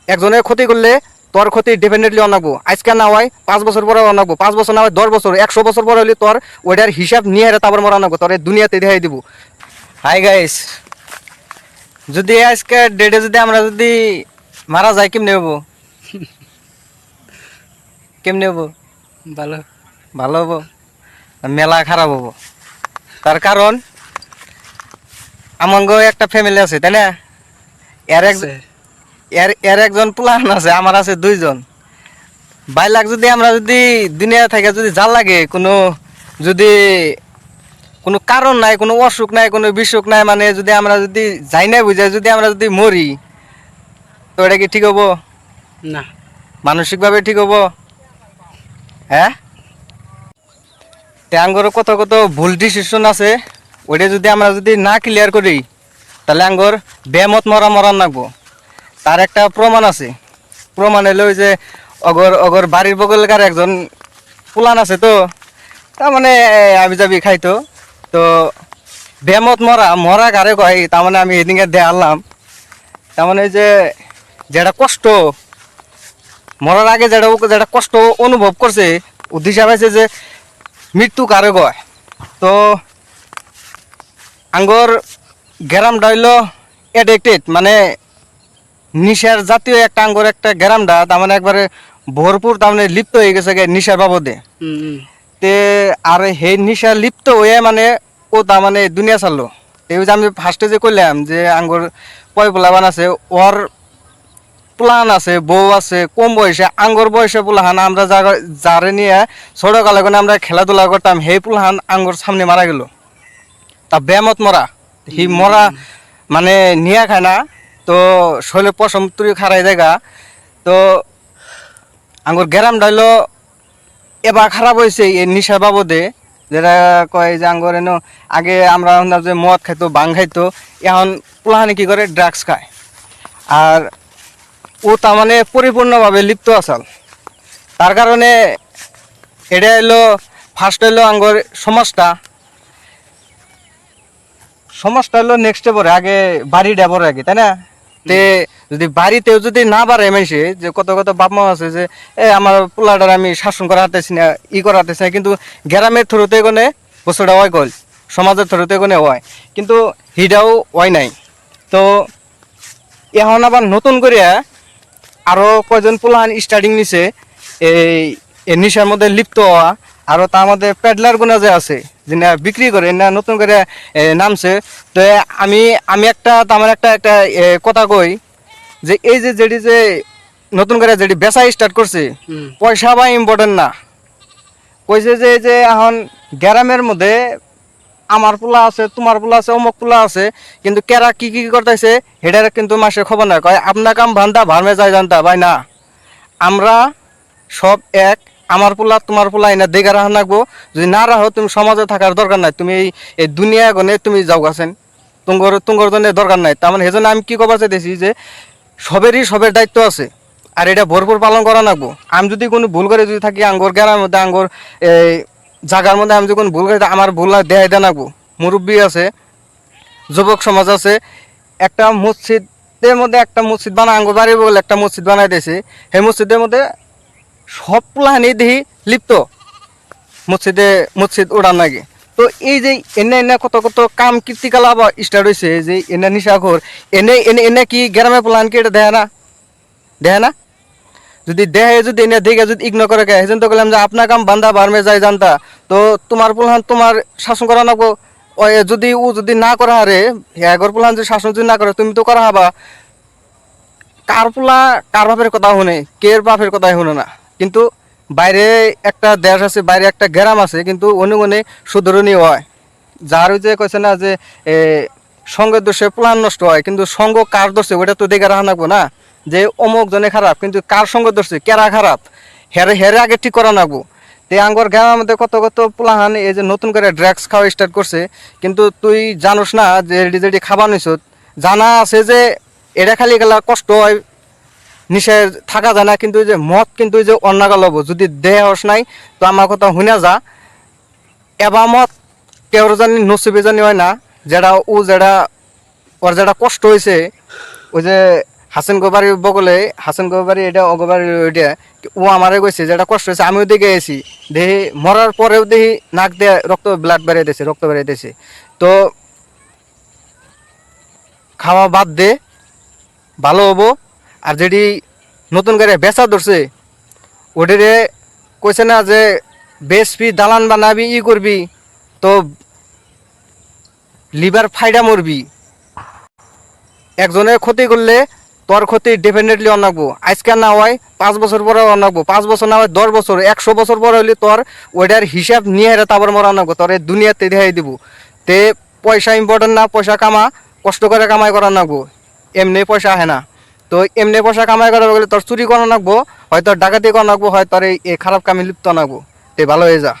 একজনের ক্ষতি করলে তোর ক্ষতি ডেফিনেটলি অনাকবো, আজকে না হয় 5 বছর পরে অনাকবো, 5 বছর না হয় 10 বছর, 100 বছর পরে হলে তোর ওইটার হিসাব নিয়ে তারপর মরা নাকবো, তোর দুনিয়াতে দেখাই দিব। হাই গাইস, যদি আজকে ডেটে যদি আমরা যদি মারা যাই কেমনে হবো? কেমনে হবো? ভালো। ভালো হবো? মেলা খারাপ হবো। তার কারণ আমার একটা ফ্যামিলি আছে, তাই না? এর এক আছে। এর একজন প্লান আছে, আমার আছে 2 জন। 22 লাখ যদি আমরা যদি দুনিয়া থেকে যদি জাল লাগে, যদি কোনো কারণ নাই, কোনো অসুখ নাই, কোনো বিসুখ নাই, মানে যদি আমরা যদি যাই না বুঝাই যদি আমরা যদি মরি, তো এটা কি ঠিক হবো? না। মানসিকভাবে ঠিক হবো? হ্যাঁ, আঙ্গর কত কত ভুল ডিসিশন আছে, ওইটা যদি আমরা যদি না ক্লিয়ার করি, তাহলে আঙ্গর বেমত মরান লাগবো। তার একটা প্রমাণ আছে, প্রমাণ হলো ওই যে অগর বাড়ির বগলকার একজন পুলান আছে, তো তার মানে আবি যাবি খাইতো, তো বেমত মরা গারে কয়, তার মানে আমি এদিকে দেখালাম, তার মানে যে যেটা কষ্ট মরার আগে যেটা কষ্ট অনুভব করছে, উদ্দেশ্য পাইছে যে মৃত্যু কারে কয়। তো আঙ্গর গ্রামটা হইলো এডিক্টেড, মানে নিশার জাতীয় একটা আঙ্গর একটা গ্রামটা, তার মানে একবারে ভরপুর, তার মানে লিপ্ত হয়ে গেছে নিশার বাবদে। তে আর সেই নিশা লিপ্ত হয়ে মানে ও তার মানে দুনিয়া ছাড়লো। এই যে আমি ফার্স্টে যে কইলাম যে আঙ্গর পোলাবান আছে, ওর প্লান আছে, বউ আছে, কম বয়সে আঙ্গর বয়সে পোলাহান আমরা যারে নিয়ে ছোটকালে করে আমরা খেলাধুলা করতাম, সেই পোলাহান আঙ্গর সামনে মারা গেল। তা বেমত মরা, হি মরা মানে নিয়া খায় না, তো শৈলে পশম তুই খারাই জায়গা। তো আঙ্গুর গ্যারাম ডাইলো এবার খারাপ হয়েছে এই নিশার বাবদে, যেটা কয় যে আঙ্গুর এনো আগে আমরা যে মদ খাইতো, বাং খাইতো, এখন পোলাহানি কি করে ড্রাগস খায়। আর ও তার মানে পরিপূর্ণভাবে লিপ্ত আসাল। তার কারণে এটা হলো ফার্স্ট হইলো আঙ্গুর সমাজটা হলো নেক্সটে পরে, আগে বাড়িটা পরে আগে, তাই না? তে যদি বাড়িতেও যদি না পারে মানুষে, যে কত কত বাপ মা আছে যে আমার পোলাটার আমি শাসন করা হাতেছি না, করা হাতেছি না, কিন্তু গ্রামের থ্রুতে কোনে বস্তুটা হয় গল, সমাজের থ্রুতে কোনে হয়, কিন্তু হিটাও হয় নাই। তো এখন আবার নতুন করে আরো কয়জন পোলাহান স্টার্টিং নিছে এই নিশার মধ্যে লিপ্ত হওয়া। আরো তার মধ্যে প্যাডলার গুণা যে আছে, যিনি বিক্রি করে না, নতুন করে নামছে। তো আমি একটা তেমন একটা কথা কই, যে এই যে যেটি যে নতুন করে যেটি বেচা স্টার্ট করছে, পয়সা বা ইম্পর্টেন্ট না, কইছে যে যে এখন গ্রামের মধ্যে আমার পোলা আছে, তোমার পোলা আছে, অমুক পোলা আছে, কিন্তু কেরা কি কি করতেছে হেটার কিন্তু মাসে খবর না। কয় আপনার কাম ভান্তা ভার্মে যায় জানতা ভাই না, আমরা সব এক, আমার পোলা তোমার পোলা এনে দেখে রাখা লাগবো। যদি না রাখো তুমি সমাজে থাকার দরকার নাই, তুমি এই দুনিয়া গনে তুমি যাও গেছেন, তুঙ্গর জন্য দরকার নাই। তার মানে সেজন্য আমি কি কবার চাইতেছি যে সবের দায়িত্ব আছে, আর এটা ভরপুর পালন করা লাগবো। আমি যদি কোনো ভুল করে যদি থাকি আঙ্গর গ্রামের মধ্যে, আঙ্গর এই জায়গার মধ্যে আমি যদি কোনো ভুল করে আমার ভুল দেয় দেয় লাগবো। মুরব্বী আছে, যুবক সমাজ আছে, একটা মসজিদের মধ্যে একটা মসজিদ বানা, আঙ্গর বাড়ি বলে একটা মসজিদ বানাই দিয়েছে, সেই মসজিদের মধ্যে সব প্লাহানি দেখি লিপ্ত, মসজিদ ওড়ান লাগে। তো এই যে এনে কত কত কাম কীর্তিকলাপ স্টার্ট হয়েছে, যে এনে নিশাখোর, এনে কি গ্রামের প্লান কি এটা দেয় না? যদি দেহে যদি এনে দেখে যদি ইগনোর করে কে, সেজন্য তো বললাম যে আপনার কাম বান্ধা বারমে যায় জানতা, তো তোমার প্লান তোমার শাসন করা নাকবো। যদি ও যদি না করা হারে, এগর প্লান যদি শাসন যদি না করে, তুমি তো করা হবা। কার পোলা কার বাপের কথা শুনে, কে বাপের কথা শুনে না। কিন্তু বাইরে একটা দেশ আছে, বাইরে একটা গ্রাম আছে, কিন্তু অনুগুণে সুধরণী হয়। যার ওই যে কইছে না যে সঙ্গের দোষে প্লান নষ্ট হয়, কিন্তু সঙ্গ কার দোষে ওটা তো দেখে রাখা লাগবো না, যে অমুক জনে খারাপ, কিন্তু কার সঙ্গ দোষে কেরা খারাপ, হেরে আগে ঠিক করা লাগবো। তে আঙ্গর গ্রামের মধ্যে কত কত পোলাহান এই যে নতুন করে ড্রাগস খাওয়া স্টার্ট করছে, কিন্তু তুই জানোস না যে যেটি খাবার নিছ, জানা আছে যে এটা খালি গেলা কষ্ট হয়, নিশায় থাকা যায় না, কিন্তু যে মদ কিন্তু যে অন্যকাল হবো, যদি দেহ হস নাই তো আমার কথা শুনে যা। এবার মদ কেউর জানি নসিবে জানি হয় না, যেটা ওর যেটা কষ্ট হয়েছে, ওই যে হাসান গোবারির বগলে, হাসান গোবারি এটা অগোবারি ওইটা, ও আমারে কইছে যে এটা কষ্ট হয়েছে, আমিও দেখে গেছি, দেখি মরার পরেও দেখি নাক দিয়ে রক্ত ব্লাড বেরিয়েছে, রক্ত বেরিয়েছে। তো খাওয়া বাদ দে, ভালো হবো। আর যেটি নতুন করে বেচা ধরছে ওটারে কইছে না যে বেচবি, দালান বানাবি, ই করবি, তো লিভার ফাইডা মরবি। একজনের ক্ষতি করলে তোর ক্ষতি ডেফিনেটলি অনাকবো, আজকে না হয় 5 বছর পরে অনাকবো, 5 বছর না হয় 10 বছর, 100 বছর পরে হলে তোর ওইটার হিসাব নিয়ে হেরে তারপর মরা আনাকবো, তোর এই দুনিয়াতে দেখাই দিব। তে পয়সা ইম্পর্টেন্ট না, পয়সা কামা, কষ্ট করে কামাই করা নাকবো, এমনি পয়সা আহে না। তো এমনি পয়সা কামাই করা গেলে তোর চুরি করা নাকবো, হয় তোর ডাকাতি করা নাকবো, হয় তোর এই খারাপ কামে লিপ্ত নাকবো। তে ভালো হয়ে যা।